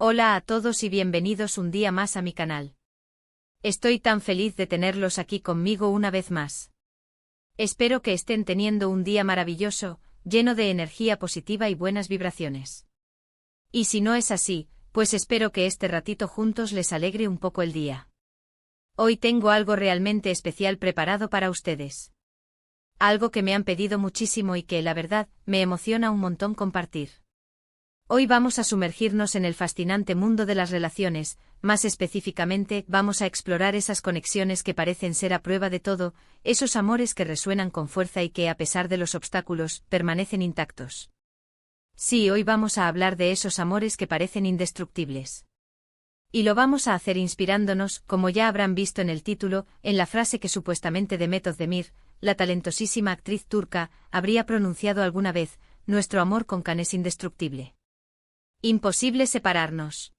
Hola a todos y bienvenidos un día más a mi canal. Estoy tan feliz de tenerlos aquí conmigo una vez más. Espero que estén teniendo un día maravilloso, lleno de energía positiva y buenas vibraciones. Y si no es así, pues espero que este ratito juntos les alegre un poco el día. Hoy tengo algo realmente especial preparado para ustedes. Algo que me han pedido muchísimo y que, la verdad, me emociona un montón compartir. Hoy vamos a sumergirnos en el fascinante mundo de las relaciones, más específicamente vamos a explorar esas conexiones que parecen ser a prueba de todo, esos amores que resuenan con fuerza y que, a pesar de los obstáculos, permanecen intactos. Sí, hoy vamos a hablar de esos amores que parecen indestructibles. Y lo vamos a hacer inspirándonos, como ya habrán visto en el título, en la frase que supuestamente Demet Özdemir, la talentosísima actriz turca, habría pronunciado alguna vez: nuestro amor con Can es indestructible. Imposible separarnos.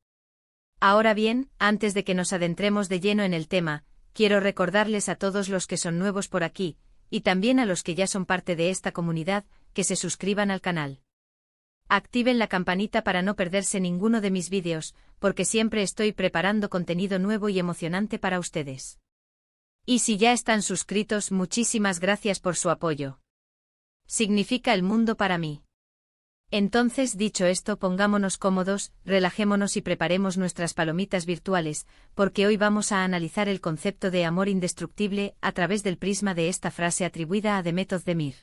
Ahora bien, antes de que nos adentremos de lleno en el tema, quiero recordarles a todos los que son nuevos por aquí, y también a los que ya son parte de esta comunidad, que se suscriban al canal. Activen la campanita para no perderse ninguno de mis vídeos, porque siempre estoy preparando contenido nuevo y emocionante para ustedes. Y si ya están suscritos, muchísimas gracias por su apoyo. Significa el mundo para mí. Entonces, dicho esto, pongámonos cómodos, relajémonos y preparemos nuestras palomitas virtuales, porque hoy vamos a analizar el concepto de amor indestructible a través del prisma de esta frase atribuida a Demet Özdemir.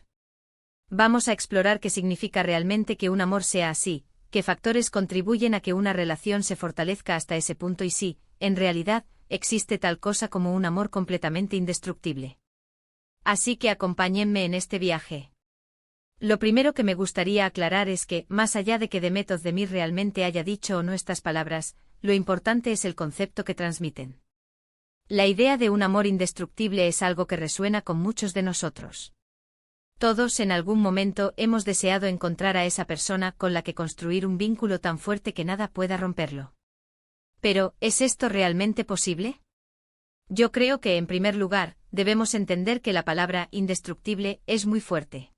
Vamos a explorar qué significa realmente que un amor sea así, qué factores contribuyen a que una relación se fortalezca hasta ese punto y si, en realidad, existe tal cosa como un amor completamente indestructible. Así que acompáñenme en este viaje. Lo primero que me gustaría aclarar es que, más allá de que Demet Özdemir realmente haya dicho o no estas palabras, lo importante es el concepto que transmiten. La idea de un amor indestructible es algo que resuena con muchos de nosotros. Todos en algún momento hemos deseado encontrar a esa persona con la que construir un vínculo tan fuerte que nada pueda romperlo. Pero, ¿es esto realmente posible? Yo creo que, en primer lugar, debemos entender que la palabra indestructible es muy fuerte.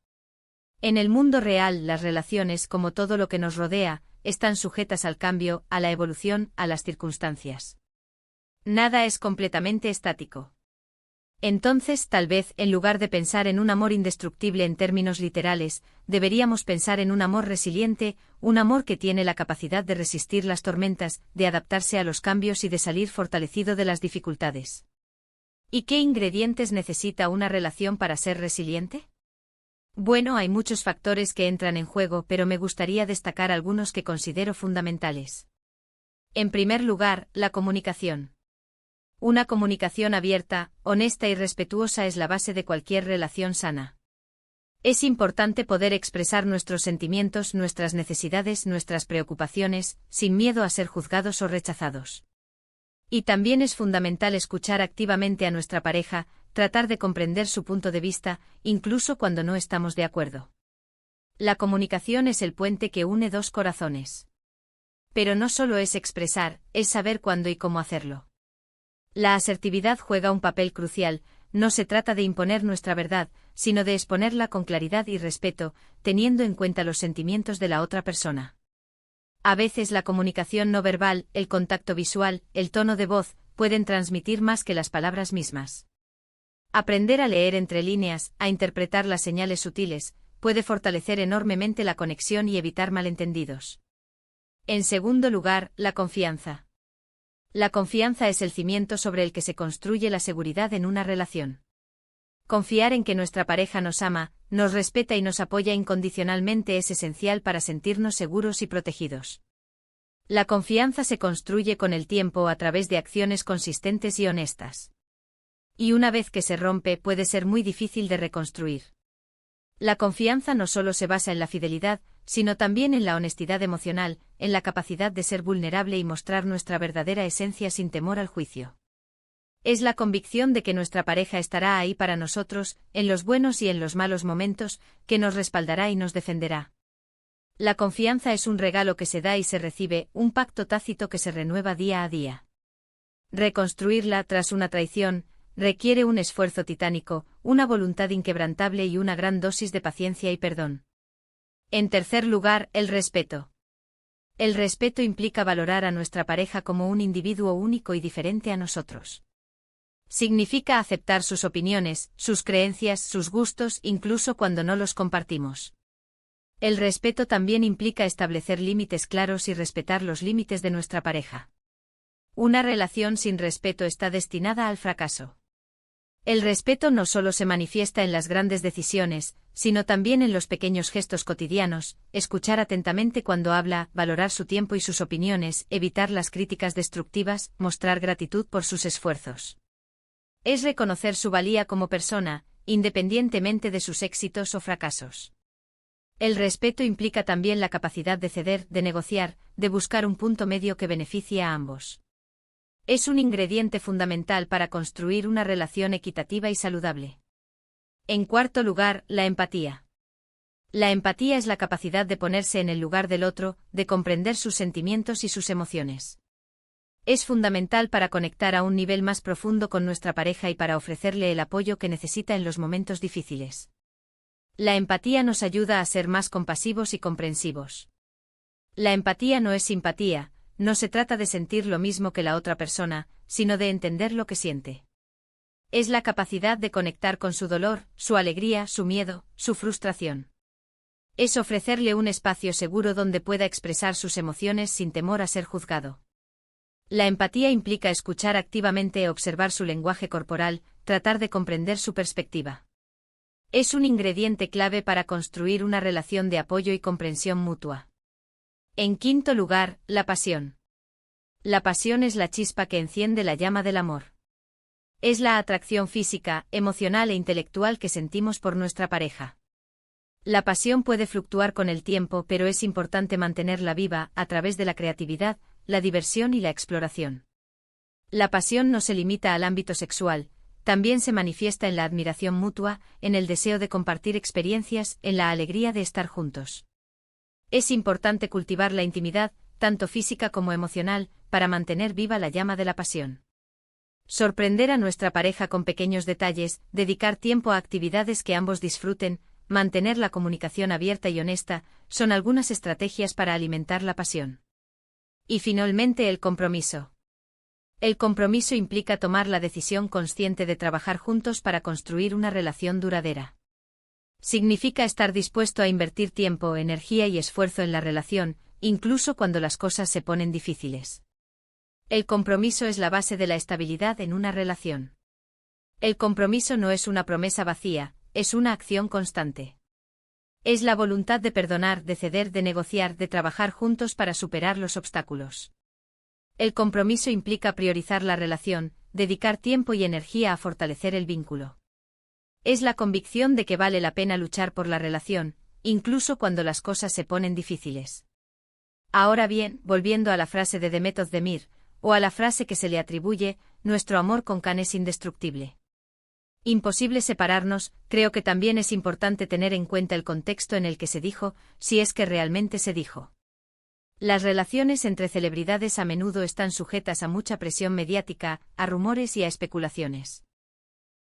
En el mundo real, las relaciones, como todo lo que nos rodea, están sujetas al cambio, a la evolución, a las circunstancias. Nada es completamente estático. Entonces, tal vez, en lugar de pensar en un amor indestructible en términos literales, deberíamos pensar en un amor resiliente, un amor que tiene la capacidad de resistir las tormentas, de adaptarse a los cambios y de salir fortalecido de las dificultades. ¿Y qué ingredientes necesita una relación para ser resiliente? Bueno, hay muchos factores que entran en juego, pero me gustaría destacar algunos que considero fundamentales. En primer lugar, la comunicación. Una comunicación abierta, honesta y respetuosa es la base de cualquier relación sana. Es importante poder expresar nuestros sentimientos, nuestras necesidades, nuestras preocupaciones, sin miedo a ser juzgados o rechazados. Y también es fundamental escuchar activamente a nuestra pareja, tratar de comprender su punto de vista, incluso cuando no estamos de acuerdo. La comunicación es el puente que une dos corazones. Pero no solo es expresar, es saber cuándo y cómo hacerlo. La asertividad juega un papel crucial, no se trata de imponer nuestra verdad, sino de exponerla con claridad y respeto, teniendo en cuenta los sentimientos de la otra persona. A veces la comunicación no verbal, el contacto visual, el tono de voz, pueden transmitir más que las palabras mismas. Aprender a leer entre líneas, a interpretar las señales sutiles, puede fortalecer enormemente la conexión y evitar malentendidos. En segundo lugar, la confianza. La confianza es el cimiento sobre el que se construye la seguridad en una relación. Confiar en que nuestra pareja nos ama, nos respeta y nos apoya incondicionalmente es esencial para sentirnos seguros y protegidos. La confianza se construye con el tiempo a través de acciones consistentes y honestas. Y una vez que se rompe, puede ser muy difícil de reconstruir. La confianza no solo se basa en la fidelidad, sino también en la honestidad emocional, en la capacidad de ser vulnerable y mostrar nuestra verdadera esencia sin temor al juicio. Es la convicción de que nuestra pareja estará ahí para nosotros, en los buenos y en los malos momentos, que nos respaldará y nos defenderá. La confianza es un regalo que se da y se recibe, un pacto tácito que se renueva día a día. Reconstruirla tras una traición requiere un esfuerzo titánico, una voluntad inquebrantable y una gran dosis de paciencia y perdón. En tercer lugar, el respeto. El respeto implica valorar a nuestra pareja como un individuo único y diferente a nosotros. Significa aceptar sus opiniones, sus creencias, sus gustos, incluso cuando no los compartimos. El respeto también implica establecer límites claros y respetar los límites de nuestra pareja. Una relación sin respeto está destinada al fracaso. El respeto no solo se manifiesta en las grandes decisiones, sino también en los pequeños gestos cotidianos: escuchar atentamente cuando habla, valorar su tiempo y sus opiniones, evitar las críticas destructivas, mostrar gratitud por sus esfuerzos. Es reconocer su valía como persona, independientemente de sus éxitos o fracasos. El respeto implica también la capacidad de ceder, de negociar, de buscar un punto medio que beneficie a ambos. Es un ingrediente fundamental para construir una relación equitativa y saludable. En cuarto lugar, la empatía. La empatía es la capacidad de ponerse en el lugar del otro, de comprender sus sentimientos y sus emociones. Es fundamental para conectar a un nivel más profundo con nuestra pareja y para ofrecerle el apoyo que necesita en los momentos difíciles. La empatía nos ayuda a ser más compasivos y comprensivos. La empatía no es simpatía. No se trata de sentir lo mismo que la otra persona, sino de entender lo que siente. Es la capacidad de conectar con su dolor, su alegría, su miedo, su frustración. Es ofrecerle un espacio seguro donde pueda expresar sus emociones sin temor a ser juzgado. La empatía implica escuchar activamente y observar su lenguaje corporal, tratar de comprender su perspectiva. Es un ingrediente clave para construir una relación de apoyo y comprensión mutua. En quinto lugar, la pasión. La pasión es la chispa que enciende la llama del amor. Es la atracción física, emocional e intelectual que sentimos por nuestra pareja. La pasión puede fluctuar con el tiempo, pero es importante mantenerla viva a través de la creatividad, la diversión y la exploración. La pasión no se limita al ámbito sexual, también se manifiesta en la admiración mutua, en el deseo de compartir experiencias, en la alegría de estar juntos. Es importante cultivar la intimidad, tanto física como emocional, para mantener viva la llama de la pasión. Sorprender a nuestra pareja con pequeños detalles, dedicar tiempo a actividades que ambos disfruten, mantener la comunicación abierta y honesta, son algunas estrategias para alimentar la pasión. Y finalmente, el compromiso. El compromiso implica tomar la decisión consciente de trabajar juntos para construir una relación duradera. Significa estar dispuesto a invertir tiempo, energía y esfuerzo en la relación, incluso cuando las cosas se ponen difíciles. El compromiso es la base de la estabilidad en una relación. El compromiso no es una promesa vacía, es una acción constante. Es la voluntad de perdonar, de ceder, de negociar, de trabajar juntos para superar los obstáculos. El compromiso implica priorizar la relación, dedicar tiempo y energía a fortalecer el vínculo. Es la convicción de que vale la pena luchar por la relación, incluso cuando las cosas se ponen difíciles. Ahora bien, volviendo a la frase de Demet Özdemir, o a la frase que se le atribuye, nuestro amor con Khan es indestructible. Imposible separarnos, creo que también es importante tener en cuenta el contexto en el que se dijo, si es que realmente se dijo. Las relaciones entre celebridades a menudo están sujetas a mucha presión mediática, a rumores y a especulaciones.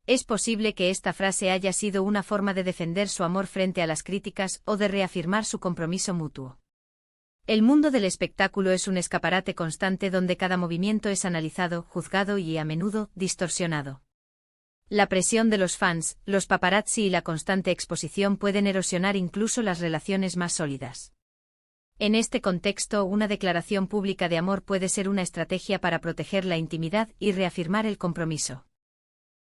Es posible que esta frase haya sido una forma de defender su amor frente a las críticas o de reafirmar su compromiso mutuo. El mundo del espectáculo es un escaparate constante donde cada movimiento es analizado, juzgado y, a menudo, distorsionado. La presión de los fans, los paparazzi y la constante exposición pueden erosionar incluso las relaciones más sólidas. En este contexto, una declaración pública de amor puede ser una estrategia para proteger la intimidad y reafirmar el compromiso.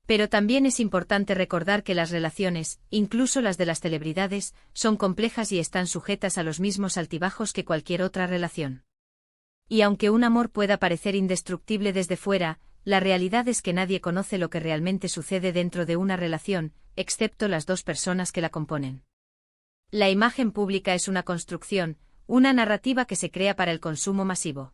Pero también es importante recordar que las relaciones, incluso las de las celebridades, son complejas y están sujetas a los mismos altibajos que cualquier otra relación. Y aunque un amor pueda parecer indestructible desde fuera, la realidad es que nadie conoce lo que realmente sucede dentro de una relación, excepto las dos personas que la componen. La imagen pública es una construcción, una narrativa que se crea para el consumo masivo.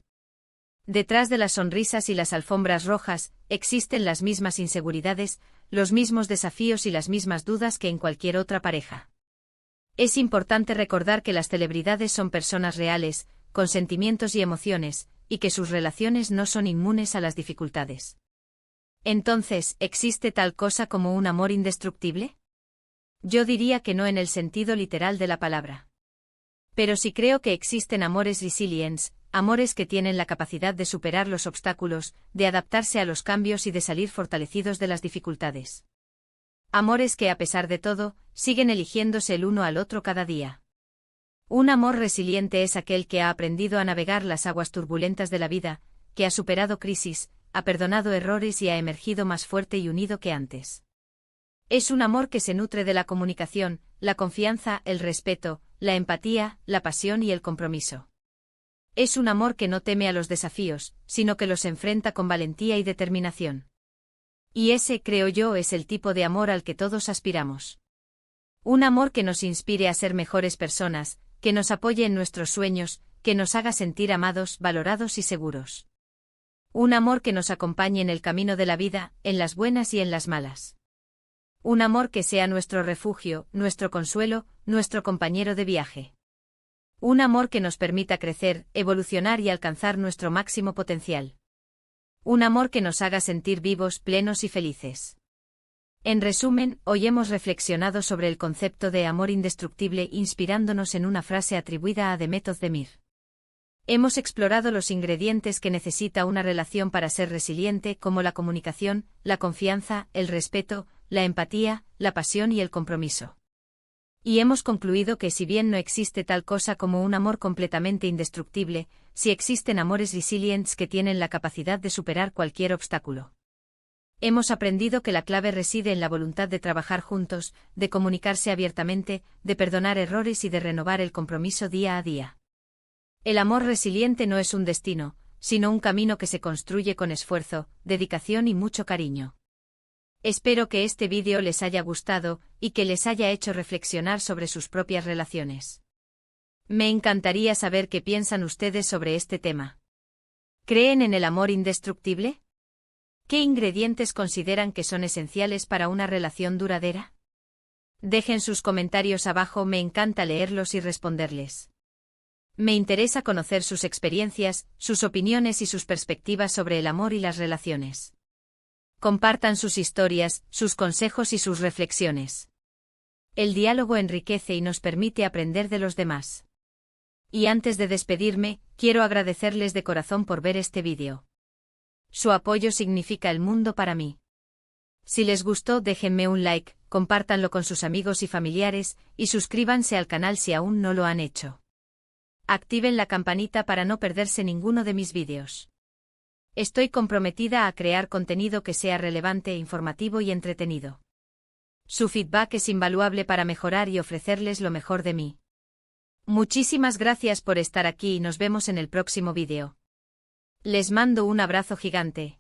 Detrás de las sonrisas y las alfombras rojas, existen las mismas inseguridades, los mismos desafíos y las mismas dudas que en cualquier otra pareja. Es importante recordar que las celebridades son personas reales, con sentimientos y emociones, y que sus relaciones no son inmunes a las dificultades. Entonces, ¿existe tal cosa como un amor indestructible? Yo diría que no en el sentido literal de la palabra. Pero sí creo que existen amores resilientes, amores que tienen la capacidad de superar los obstáculos, de adaptarse a los cambios y de salir fortalecidos de las dificultades. Amores que, a pesar de todo, siguen eligiéndose el uno al otro cada día. Un amor resiliente es aquel que ha aprendido a navegar las aguas turbulentas de la vida, que ha superado crisis, ha perdonado errores y ha emergido más fuerte y unido que antes. Es un amor que se nutre de la comunicación, la confianza, el respeto, la empatía, la pasión y el compromiso. Es un amor que no teme a los desafíos, sino que los enfrenta con valentía y determinación. Y ese, creo yo, es el tipo de amor al que todos aspiramos. Un amor que nos inspire a ser mejores personas, que nos apoye en nuestros sueños, que nos haga sentir amados, valorados y seguros. Un amor que nos acompañe en el camino de la vida, en las buenas y en las malas. Un amor que sea nuestro refugio, nuestro consuelo, nuestro compañero de viaje. Un amor que nos permita crecer, evolucionar y alcanzar nuestro máximo potencial. Un amor que nos haga sentir vivos, plenos y felices. En resumen, hoy hemos reflexionado sobre el concepto de amor indestructible inspirándonos en una frase atribuida a Demet Özdemir. Hemos explorado los ingredientes que necesita una relación para ser resiliente, como la comunicación, la confianza, el respeto, la empatía, la pasión y el compromiso. Y hemos concluido que si bien no existe tal cosa como un amor completamente indestructible, sí existen amores resilientes que tienen la capacidad de superar cualquier obstáculo. Hemos aprendido que la clave reside en la voluntad de trabajar juntos, de comunicarse abiertamente, de perdonar errores y de renovar el compromiso día a día. El amor resiliente no es un destino, sino un camino que se construye con esfuerzo, dedicación y mucho cariño. Espero que este vídeo les haya gustado y que les haya hecho reflexionar sobre sus propias relaciones. Me encantaría saber qué piensan ustedes sobre este tema. ¿Creen en el amor indestructible? ¿Qué ingredientes consideran que son esenciales para una relación duradera? Dejen sus comentarios abajo, me encanta leerlos y responderles. Me interesa conocer sus experiencias, sus opiniones y sus perspectivas sobre el amor y las relaciones. Compartan sus historias, sus consejos y sus reflexiones. El diálogo enriquece y nos permite aprender de los demás. Y antes de despedirme, quiero agradecerles de corazón por ver este vídeo. Su apoyo significa el mundo para mí. Si les gustó, déjenme un like, compártanlo con sus amigos y familiares, y suscríbanse al canal si aún no lo han hecho. Activen la campanita para no perderse ninguno de mis vídeos. Estoy comprometida a crear contenido que sea relevante, informativo y entretenido. Su feedback es invaluable para mejorar y ofrecerles lo mejor de mí. Muchísimas gracias por estar aquí y nos vemos en el próximo vídeo. Les mando un abrazo gigante.